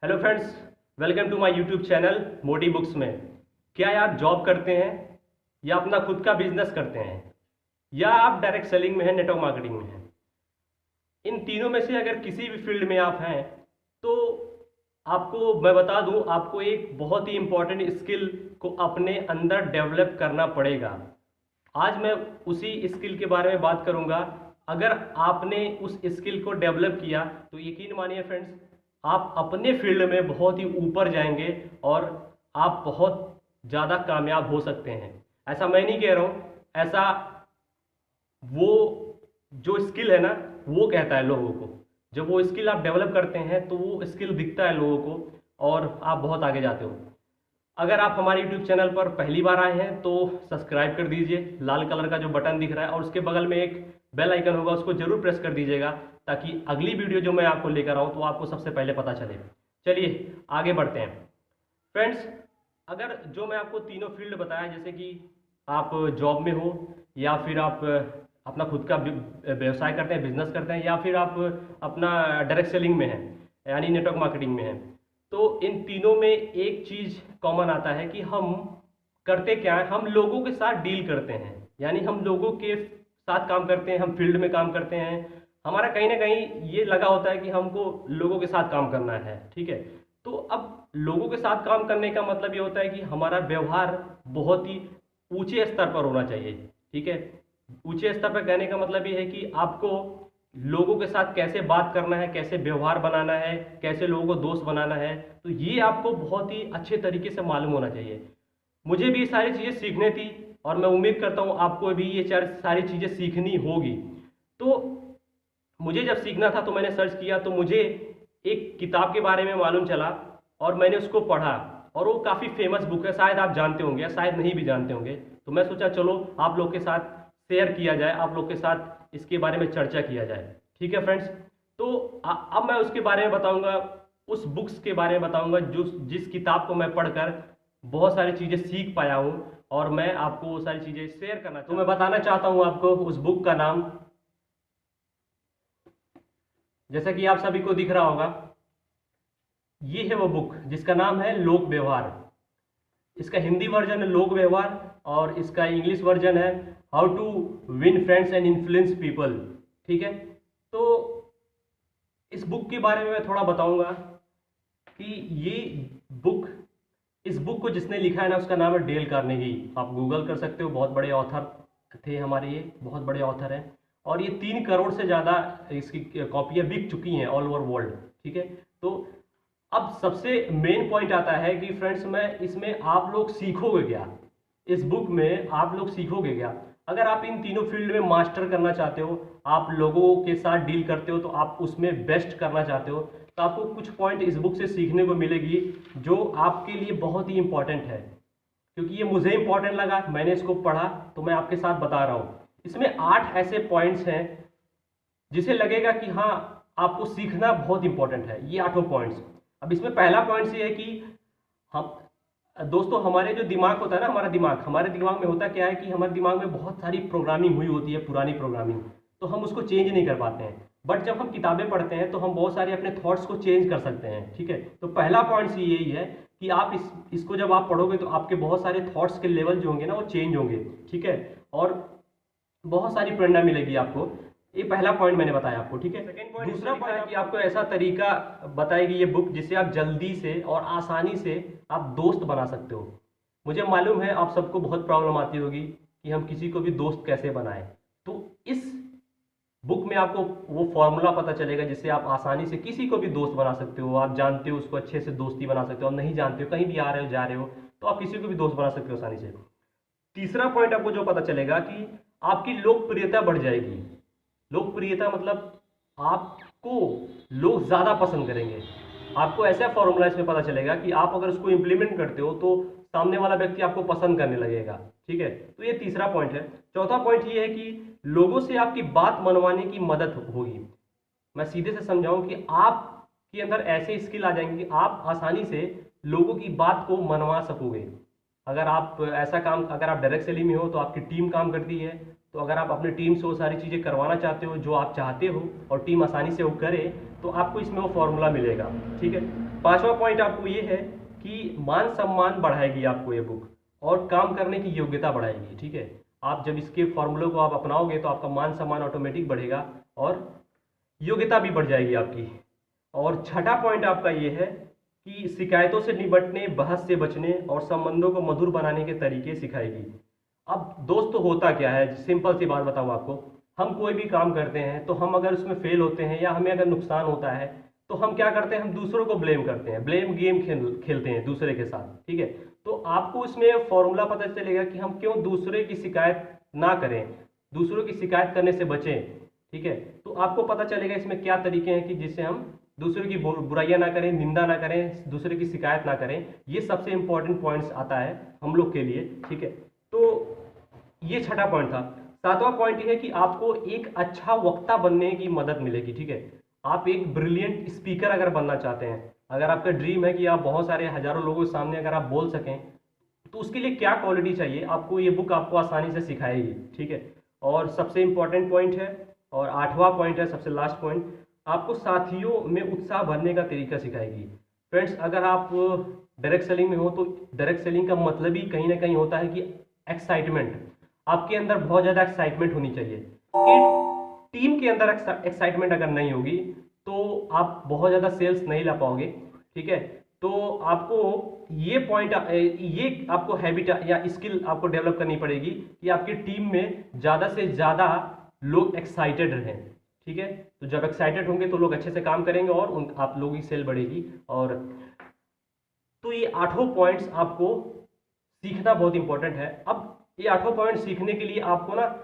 Hello friends, welcome to my YouTube channel मोटी books में। क्या आप जॉब करते हैं या अपना खुद का बिजनेस करते हैं या आप डायरेक्ट सेलिंग में हैं, नेटवर्क मार्केटिंग में हैं? इन तीनों में से अगर किसी भी फील्ड में आप हैं तो आपको मैं बता दूं, आपको एक बहुत ही इंपॉर्टेंट स्किल को अपने अंदर डेवलप करना पड़ेगा। आज मैं उसी स्किल के बारे में बात करूंगा। अगर आपने उस स्किल को डेवलप किया तो यकीन मानिए फ्रेंड्स, आप अपने फील्ड में बहुत ही ऊपर जाएंगे और आप बहुत ज़्यादा कामयाब हो सकते हैं। ऐसा मैं नहीं कह रहा हूँ, ऐसा वो जो स्किल है ना, वो कहता है लोगों को। जब वो स्किल आप डेवलप करते हैं तो वो स्किल दिखता है लोगों को और आप बहुत आगे जाते हो। अगर आप हमारे यूट्यूब चैनल पर पहली बार आए हैं तो सब्सक्राइब कर दीजिए, लाल कलर का जो बटन दिख रहा है, और उसके बगल में एक बेल आइकन होगा, उसको जरूर प्रेस कर दीजिएगा ताकि अगली वीडियो जो मैं आपको लेकर आऊँ तो आपको सबसे पहले पता चले। चलिए आगे बढ़ते हैं फ्रेंड्स। अगर जो मैं आपको तीनों फील्ड बताया, जैसे कि आप जॉब में हो या फिर आप अपना खुद का व्यवसाय करते हैं, बिजनेस करते हैं, या फिर आप अपना डायरेक्ट सेलिंग में हैं यानी नेटवर्क मार्केटिंग में हैं, तो इन तीनों में एक चीज़ कॉमन आता है कि हम करते क्या है, हम लोगों के साथ डील करते हैं। यानी हम लोगों के साथ काम करते हैं, हम फील्ड में काम करते हैं। हमारा कहीं ना कहीं ये लगा होता है कि हमको लोगों के साथ काम करना है, ठीक है। तो अब लोगों के साथ काम करने का मतलब ये होता है कि हमारा व्यवहार बहुत ही ऊंचे स्तर पर होना चाहिए, ठीक है। ऊंचे स्तर पर कहने का मतलब ये है कि आपको लोगों के साथ कैसे बात करना है, कैसे व्यवहार बनाना है, कैसे लोगों को दोस्त बनाना है, तो ये आपको बहुत ही अच्छे तरीके से मालूम होना चाहिए। मुझे भी ये सारी चीज़ें सीखनी थी और मैं उम्मीद करता हूँ आपको भी ये सारी चीज़ें सीखनी होगी। तो मुझे जब सीखना था तो मैंने सर्च किया, तो मुझे एक किताब के बारे में मालूम चला और मैंने उसको पढ़ा, और वो काफ़ी फेमस बुक है, शायद आप जानते होंगे या शायद नहीं भी जानते होंगे। तो मैं सोचा चलो आप लोग के साथ शेयर किया जाए, आप लोग के साथ इसके बारे में चर्चा किया जाए, ठीक है फ्रेंड्स। तो अब मैं उसके बारे में बताऊंगा, उस बुक्स के बारे में बताऊंगा जो जिस किताब को मैं पढ़कर बहुत सारी चीज़ें सीख पाया हूँ, और मैं आपको वो सारी चीज़ें शेयर करना तो मैं बताना चाहता हूँ आपको उस बुक का नाम। जैसा कि आप सभी को दिख रहा होगा, ये है वो बुक जिसका नाम है लोक व्यवहार। इसका हिंदी वर्जन है लोक व्यवहार और इसका इंग्लिश वर्जन है how to win friends and influence people, ठीक है। तो इस बुक के बारे में मैं थोड़ा बताऊंगा कि ये बुक इस बुक को जिसने लिखा है ना, उसका नाम है डेल कार्नेगी। आप गूगल कर सकते हो, बहुत बड़े ऑथर थे हमारे, ये बहुत बड़े ऑथर हैं, और ये 3 करोड़ से ज़्यादा इसकी कॉपियाँ बिक चुकी हैं ऑल ओवर वर्ल्ड, ठीक है। तो अब सबसे मेन पॉइंट आता है कि फ्रेंड्स, मैं इसमें आप लोग सीखोगे क्या, इस बुक में आप लोग सीखोगे क्या। अगर आप इन तीनों फील्ड में मास्टर करना चाहते हो, आप लोगों के साथ डील करते हो, तो आप उसमें बेस्ट करना चाहते हो, तो आपको कुछ पॉइंट इस बुक से सीखने को मिलेगी जो आपके लिए बहुत ही इंपॉर्टेंट है। क्योंकि ये मुझे इंपॉर्टेंट लगा, मैंने इसको पढ़ा, तो मैं आपके साथ बता रहा हूँ। इसमें 8 ऐसे पॉइंट्स हैं जिसे लगेगा कि हाँ, आपको सीखना बहुत इंपॉर्टेंट है, ये 8 पॉइंट्स। अब इसमें पहला पॉइंट ये है कि हम दोस्तों, हमारे जो दिमाग होता है ना, हमारे दिमाग में होता क्या है कि हमारे दिमाग में बहुत सारी प्रोग्रामिंग हुई होती है, पुरानी प्रोग्रामिंग, तो हम उसको चेंज नहीं कर पाते हैं। बट जब हम किताबें पढ़ते हैं तो हम बहुत सारे अपने थॉट्स को चेंज कर सकते हैं, ठीक है। तो पहला पॉइंट यही है कि आप इसको जब आप पढ़ोगे तो आपके बहुत सारे थॉट्स के लेवल जो होंगे ना, वो चेंज होंगे, ठीक है, और बहुत सारी प्रेरणा मिलेगी आपको। ये पहला पॉइंट मैंने बताया आपको, ठीक है। सेकंड पॉइंट, दूसरा पॉइंट है कि आपको ऐसा तरीका बताएगी ये बुक जिससे आप जल्दी से और आसानी से आप दोस्त बना सकते हो। मुझे मालूम है आप सबको बहुत प्रॉब्लम आती होगी कि हम किसी को भी दोस्त कैसे बनाएं। तो इस बुक में आपको वो फॉर्मूला पता चलेगा जिससे आप आसानी से किसी को भी दोस्त बना सकते हो। आप जानते हो उसको अच्छे से दोस्ती बना सकते हो, और नहीं जानते हो, कहीं भी आ रहे हो जा रहे हो, तो आप किसी को भी दोस्त बना सकते हो आसानी से। तीसरा पॉइंट आपको जो पता चलेगा कि आपकी लोकप्रियता बढ़ जाएगी। लोकप्रियता मतलब आपको लोग ज़्यादा पसंद करेंगे। आपको ऐसा फॉर्मूला इसमें पता चलेगा कि आप अगर उसको इम्प्लीमेंट करते हो तो सामने वाला व्यक्ति आपको पसंद करने लगेगा, ठीक है। तो ये तीसरा पॉइंट है। चौथा पॉइंट ये है कि लोगों से आपकी बात मनवाने की मदद होगी। मैं सीधे से समझाऊं कि आपके अंदर ऐसे स्किल आ जाएंगे कि आप आसानी से लोगों की बात को मनवा सकोगे। अगर आप डायरेक्ट सेलिंग में हो तो आपकी टीम काम करती है, तो अगर आप अपनी टीम से वो सारी चीज़ें करवाना चाहते हो जो आप चाहते हो और टीम आसानी से वो करे, तो आपको इसमें वो फॉर्मूला मिलेगा। ठीक है, 5वां पॉइंट आपको ये है कि मान सम्मान बढ़ाएगी आपको ये बुक और काम करने की योग्यता बढ़ाएगी। ठीक है, आप जब इसके फॉर्मूलों को आप अपनाओगे तो आपका मान सम्मान ऑटोमेटिक बढ़ेगा और योग्यता भी बढ़ जाएगी आपकी। और छठा पॉइंट आपका ये है कि शिकायतों से निपटने, बहस से बचने और संबंधों को मधुर बनाने के तरीके सिखाएगी। अब दोस्तों होता क्या है, सिंपल सी बात बताऊँ आपको, हम कोई भी काम करते हैं तो हम अगर उसमें फेल होते हैं या हमें अगर नुकसान होता है तो हम क्या करते हैं, हम दूसरों को ब्लेम करते हैं, ब्लेम गेम खेलते हैं दूसरे के साथ। ठीक है, तो आपको इसमें फॉर्मूला पता चलेगा कि हम क्यों दूसरे की शिकायत ना करें, दूसरों की शिकायत करने से बचें। ठीक है, तो आपको पता चलेगा इसमें क्या तरीके हैं कि जिससे हम दूसरे की बुराइयां ना करें, निंदा ना करें, दूसरे की शिकायत ना करें। ये सबसे इंपॉर्टेंट पॉइंट्स आता है हम लोग के लिए। ठीक है, तो ये छठा पॉइंट था। 7वां पॉइंट ये है कि आपको एक अच्छा वक्ता बनने की मदद मिलेगी। ठीक है, आप एक ब्रिलियंट स्पीकर अगर बनना चाहते हैं, अगर आपका ड्रीम है कि आप बहुत सारे हजारों लोगों के सामने अगर आप बोल सकें, तो उसके लिए क्या क्वालिटी चाहिए, आपको ये बुक आपको आसानी से सिखाएगी। ठीक है, और सबसे इंपॉर्टेंट पॉइंट है और 8वां पॉइंट है, सबसे लास्ट पॉइंट, आपको साथियों में उत्साह भरने का तरीका सिखाएगी। फ्रेंड्स, अगर आप डायरेक्ट सेलिंग में हो तो डायरेक्ट सेलिंग का मतलब ही कहीं ना कहीं होता है कि एक्साइटमेंट, आपके अंदर बहुत ज़्यादा एक्साइटमेंट होनी चाहिए। कि टीम के अंदर एक्साइटमेंट अगर नहीं होगी तो आप बहुत ज़्यादा सेल्स नहीं ला पाओगे। ठीक है, तो आपको ये पॉइंट, ये आपको हैबिट या स्किल आपको डेवलप करनी पड़ेगी कि आपकी टीम में ज़्यादा से ज़्यादा लोग एक्साइटेड रहें। ठीक है, तो जब एक्साइटेड होंगे तो लोग अच्छे से काम करेंगे और आप लोगों की सेल बढ़ेगी। और तो ये 8 पॉइंट्स आपको सीखना बहुत इंपॉर्टेंट है। अब ये 8 पॉइंट सीखने के लिए आपको ना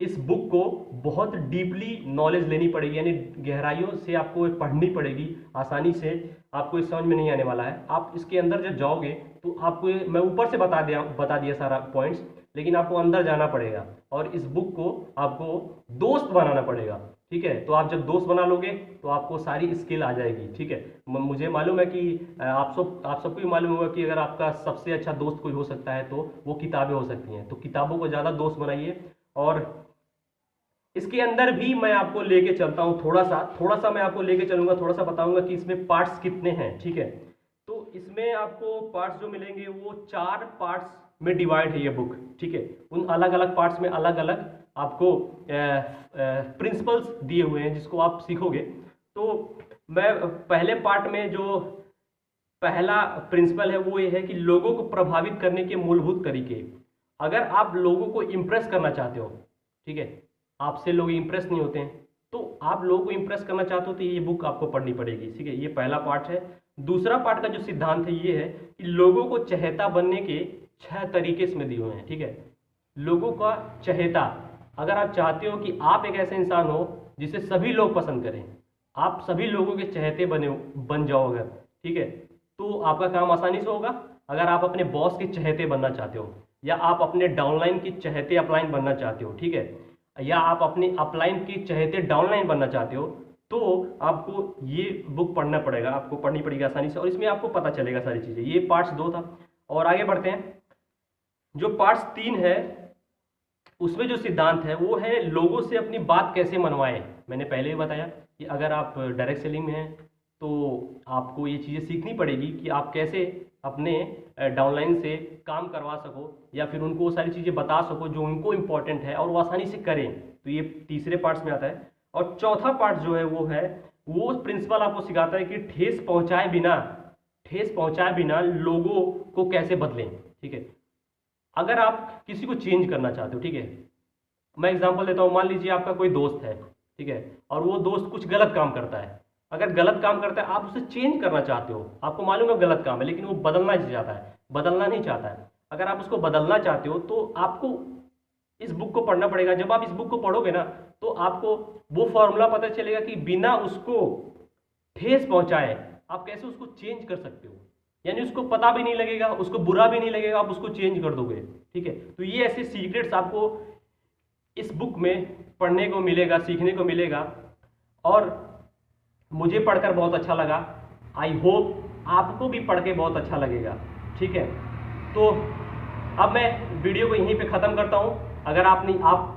इस बुक को बहुत डीपली नॉलेज लेनी पड़ेगी, यानी गहराइयों से आपको पढ़नी पड़ेगी। आसानी से आपको इस समझ में नहीं आने वाला है। आप इसके अंदर जब जाओगे तो आपको मैं ऊपर से बता दिया सारा पॉइंट्स, लेकिन आपको अंदर जाना पड़ेगा और इस बुक को आपको दोस्त बनाना पड़ेगा। ठीक है, तो आप जब दोस्त बना लोगे तो आपको सारी स्किल आ जाएगी। ठीक है, मुझे मालूम है कि आप सबको भी मालूम होगा कि अगर आपका सबसे अच्छा दोस्त कोई हो सकता है तो वो किताबें हो सकती हैं। तो किताबों को ज़्यादा दोस्त बनाइए। और इसके अंदर भी मैं आपको लेके चलता हूँ, थोड़ा सा मैं आपको लेके चलूंगा, थोड़ा सा बताऊंगा कि इसमें पार्ट्स कितने हैं। ठीक है, तो इसमें आपको पार्ट्स जो मिलेंगे वो 4 पार्ट्स में डिवाइड है ये बुक। ठीक है, उन अलग अलग पार्ट्स में अलग अलग आपको प्रिंसिपल्स दिए हुए हैं जिसको आप सीखोगे। तो मैं पहले पार्ट में जो पहला प्रिंसिपल है वो ये है कि लोगों को प्रभावित करने के मूलभूत तरीके। अगर आप लोगों को इम्प्रेस करना चाहते हो, ठीक है, आपसे लोग इम्प्रेस नहीं होते हैं, तो आप लोगों को इम्प्रेस करना चाहते हो तो ये बुक आपको पढ़नी पड़ेगी। ठीक है, ये पहला पार्ट है। दूसरा पार्ट का जो सिद्धांत है ये है कि लोगों को चहेता बनने के 6 तरीके इसमें दिए हुए हैं। ठीक है, लोगों का चहेता, अगर आप चाहते हो कि आप एक ऐसे इंसान हो जिसे सभी लोग पसंद करें, आप सभी लोगों के चहेते बन जाओ अगर, ठीक है, तो आपका काम आसानी से होगा। अगर आप अपने बॉस के चहेते बनना चाहते हो, या आप अपने डाउनलाइन के चहेते अपलाइन बनना चाहते हो, ठीक है, या आप अपने अपलाइन के चहेते डाउनलाइन बनना चाहते हो, तो आपको ये बुक पढ़ना पड़ेगा, आपको पढ़नी पड़ेगी आसानी से, और इसमें आपको पता चलेगा सारी चीज़ें। ये पार्ट्स 2 था। और आगे बढ़ते हैं, जो पार्ट्स 3 है उसमें जो सिद्धांत है वो है लोगों से अपनी बात कैसे मनवाएं। मैंने पहले ही बताया कि अगर आप डायरेक्ट सेलिंग में हैं तो आपको ये चीज़ें सीखनी पड़ेगी कि आप कैसे अपने डाउनलाइन से काम करवा सको या फिर उनको वो सारी चीज़ें बता सको जो उनको इम्पोर्टेंट है और वो आसानी से करें। तो ये तीसरे पार्ट्स में आता है। और चौथा पार्ट जो है वो प्रिंसिपल आपको सिखाता है कि ठेस पहुंचाए बिना लोगों को कैसे बदलें। ठीक है, अगर आप किसी को चेंज करना चाहते हो, ठीक है, मैं एग्जांपल देता हूँ, मान लीजिए आपका कोई दोस्त है, ठीक है, और वो दोस्त कुछ गलत काम करता है। अगर गलत काम करता है, आप उसे चेंज करना चाहते हो, आपको मालूम है गलत काम है, लेकिन वो बदलना नहीं चाहता है। अगर आप उसको बदलना चाहते हो तो आपको इस बुक को पढ़ना पड़ेगा। जब आप इस बुक को पढ़ोगे ना तो आपको वो फॉर्मूला पता चलेगा कि बिना उसको ठेस पहुंचाए आप कैसे उसको चेंज कर सकते हो, यानी उसको पता भी नहीं लगेगा, उसको बुरा भी नहीं लगेगा, आप उसको चेंज कर दोगे। ठीक है, तो ये ऐसे सीक्रेट्स आपको इस बुक में पढ़ने को मिलेगा, सीखने को मिलेगा, और मुझे पढ़कर बहुत अच्छा लगा। आई होप आपको भी पढ़ के बहुत अच्छा लगेगा। ठीक है, तो अब मैं वीडियो को यहीं पे ख़त्म करता हूँ। अगर आप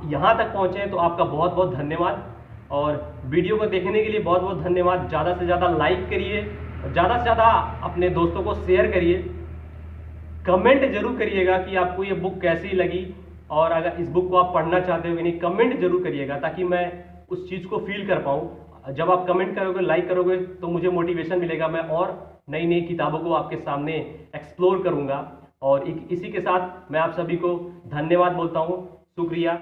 यहाँ तक पहुँचे हैं तो आपका बहुत बहुत धन्यवाद। और वीडियो को देखने के लिए बहुत बहुत धन्यवाद। ज़्यादा से ज़्यादा लाइक करिए, ज़्यादा से ज़्यादा अपने दोस्तों को शेयर करिए। कमेंट जरूर करिएगा कि आपको ये बुक कैसी लगी, और अगर इस बुक को आप पढ़ना चाहते हो कि नहीं, कमेंट जरूर करिएगा ताकि मैं उस चीज़ को फील कर पाऊँ। जब आप कमेंट करोगे, लाइक करोगे, तो मुझे मोटिवेशन मिलेगा, मैं और नई नई किताबों को आपके सामने एक्सप्लोर करूँगा। और इसी के साथ मैं आप सभी को धन्यवाद बोलता हूँ। शुक्रिया।